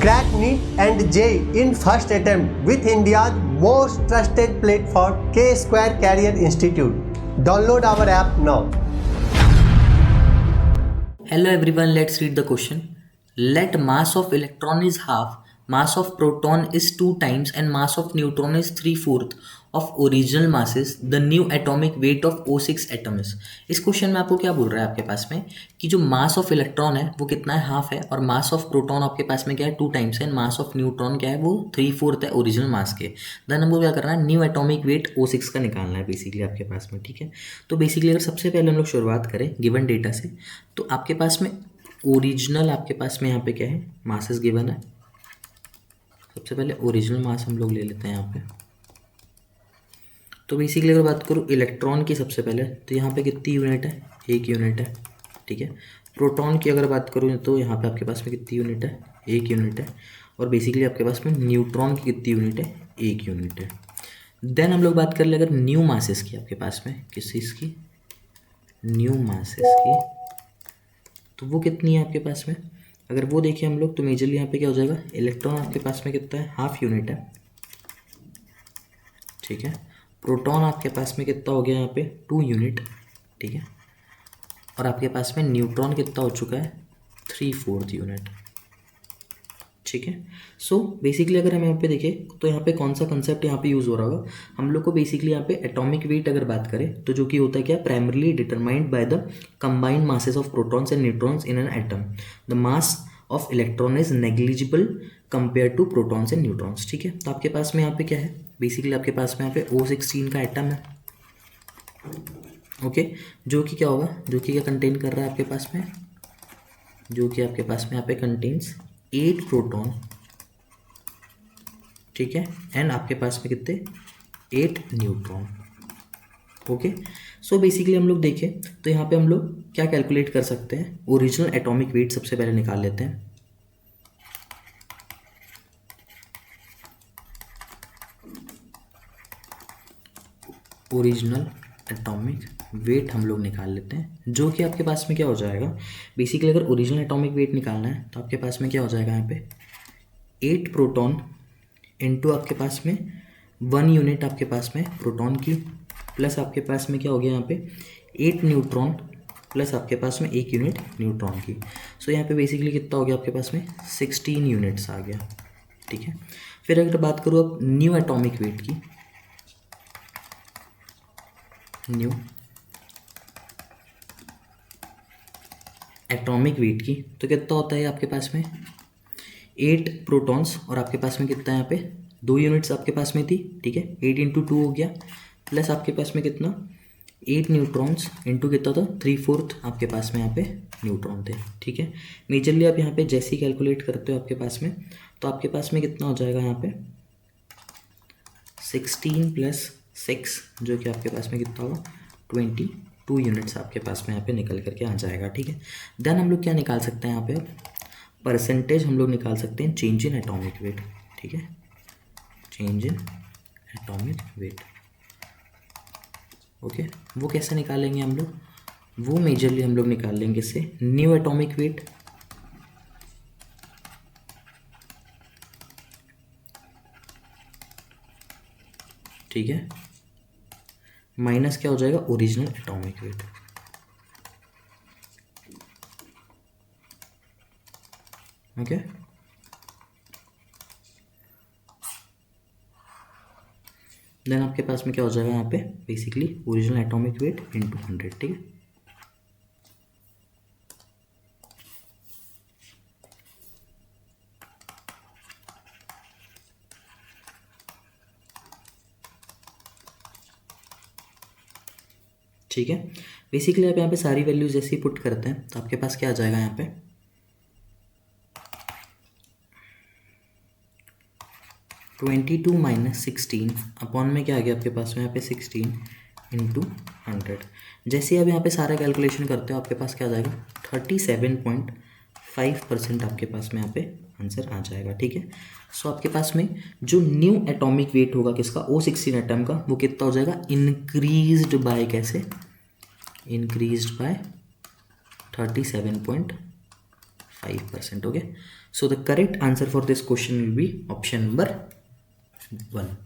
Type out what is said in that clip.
Crack NEET and JEE in first attempt with India's most trusted platform, K-Square Career Institute. Download our app now. Hello everyone, let's read the question. Let mass of electron is half, mass of proton is 2 times and mass of neutron is 3/4 of original masses. The new atomic weight of O6 atom is. इस question में आपको क्या बोल रहा है आपके पास में कि जो मास ऑफ इलेक्ट्रॉन है वो कितना है, हाफ है, और मास ऑफ प्रोटॉन आपके पास में क्या है, 2 टाइम्स है, मास ऑफ न्यूट्रॉन क्या है, वो 3/4 है ओरिजिनल मास के। देन हमको क्या करना है, न्यू एटॉमिक वेट O6 का निकालना है बेसिकली आपके पास में। ठीक है, तो बेसिकली अगर सबसे पहले हम लोग शुरुआत करें गिवन डेटा से, तो आपके पास में ओरिजिनल आपके पास में यहाँ पे क्या है, मासेस गिवन है। सबसे पहले ओरिजिनल मास हम लोग ले लेते हैं यहाँ पे। तो बेसिकली अगर बात करूँ इलेक्ट्रॉन की सबसे पहले, तो यहाँ पे कितनी यूनिट है, 1 यूनिट है। ठीक है, प्रोटॉन की अगर बात करूँ तो यहाँ पे आपके पास में कितनी यूनिट है, 1 यूनिट है। और बेसिकली आपके पास में न्यूट्रॉन की कितनी यूनिट है, 1 यूनिट है। देन हम लोग बात कर ले अगर न्यू मासेस की आपके पास में, किस चीज़ की, न्यू मासेस की, तो वो कितनी है आपके पास में। अगर वो देखिए हम लोग तो मेजरली यहाँ पे क्या हो जाएगा, इलेक्ट्रॉन आपके पास में कितना है, हाफ यूनिट है। ठीक है, प्रोटॉन आपके पास में कितना हो गया यहाँ पे, 2 यूनिट। ठीक है, और आपके पास में न्यूट्रॉन कितना हो चुका है, 3/4 यूनिट। ठीक है, सो बेसिकली अगर हम यहाँ पे देखें तो यहाँ पे कौन सा कंसेप्ट यहाँ पे यूज़ हो रहा होगा हम लोग को, बेसिकली यहाँ पे एटॉमिक वेट अगर बात करें तो जो कि होता है क्या, primarily determined by the combined masses of protons and neutrons in an atom. The mass of electron is negligible compare to protons and neutrons. ठीक है, तो आपके पास में यहाँ पे क्या है, बेसिकली आपके पास में यहाँ पे O16 का एटम है। ओके, जो कि क्या होगा, जो कि क्या कंटेन कर रहा है आपके पास में, जो कि आपके पास में यहाँ पे कंटेन्स 8 प्रोटॉन। ठीक है, एंड आपके पास में कितने, 8 न्यूट्रॉन। ओके, सो बेसिकली हम लोग देखें तो यहाँ पे हम लोग क्या कैलकुलेट कर सकते हैं, ओरिजिनल एटॉमिक वेट सबसे पहले निकाल लेते हैं। ओरिजिनल एटॉमिक वेट हम लोग निकाल लेते हैं, जो कि आपके पास में क्या हो जाएगा, बेसिकली अगर ओरिजिनल एटॉमिक वेट निकालना है तो आपके पास में क्या हो जाएगा यहाँ पे, 8 प्रोटॉन इनटू आपके पास में 1 यूनिट आपके पास में प्रोटॉन की, प्लस आपके पास में क्या हो गया यहाँ पे 8 न्यूट्रॉन, प्लस आपके पास में 1 यूनिट न्यूट्रॉन की। सो यहाँ पे बेसिकली कितना हो गया आपके पास में, 16 यूनिट्स आ गया। ठीक है, फिर अगर बात करूँ अब न्यू एटॉमिक वेट की, न्यू एटॉमिक वेट की, तो कितना होता है आपके पास में, 8 प्रोटॉन्स और आपके पास में कितना यहाँ पे 2 यूनिट्स आपके पास में थी। ठीक है, 8 × 2 हो गया, प्लस आपके पास में कितना, 8 न्यूट्रॉन्स इंटू कितना था, 3/4 आपके पास में यहाँ पे न्यूट्रॉन थे। ठीक है, मेजरली आप यहाँ पे जैसे ही कैलकुलेट करते हो आपके पास में, तो आपके पास में कितना हो जाएगा यहाँ पे 16 + 6, जो कि आपके पास में कितना होगा, 22 यूनिट्स आपके पास में यहाँ पे निकल करके आ जाएगा। ठीक है, देन हम लोग क्या निकाल सकते हैं यहाँ पे, परसेंटेज हम लोग निकाल सकते हैं चेंज इन एटॉमिक वेट। ठीक है, change in atomic weight. Okay, वो कैसे निकालेंगे हम लोग, वो मेजरली हम लोग निकाल लेंगे इससे, न्यू एटॉमिक वेट ठीक है, माइनस क्या हो जाएगा, original atomic weight. Okay, then आपके पास में क्या हो जाएगा यहाँ पे, basically original atomic weight into 100। ठीक है, ठीक है, बेसिकली आप यहाँ पे सारी वैल्यूज जैसे ही पुट करते हैं तो आपके पास क्या आ जाएगा यहाँ पे, 22 - 16 अपॉन में क्या आ गया आपके पास में यहाँ पे 16 × 100। जैसे आप यहाँ पे सारा कैलकुलेशन करते हो आपके पास क्या आ जाएगा, 37.5% आपके पास में यहाँ पे आंसर आ जाएगा। ठीक है, सो आपके पास में जो न्यू एटॉमिक वेट होगा किसका, O16 एटम का, वो कितना हो जाएगा, इंक्रीज्ड बाय कैसे, increased by 37.5%। Okay, So the correct answer for this question will be option number 1.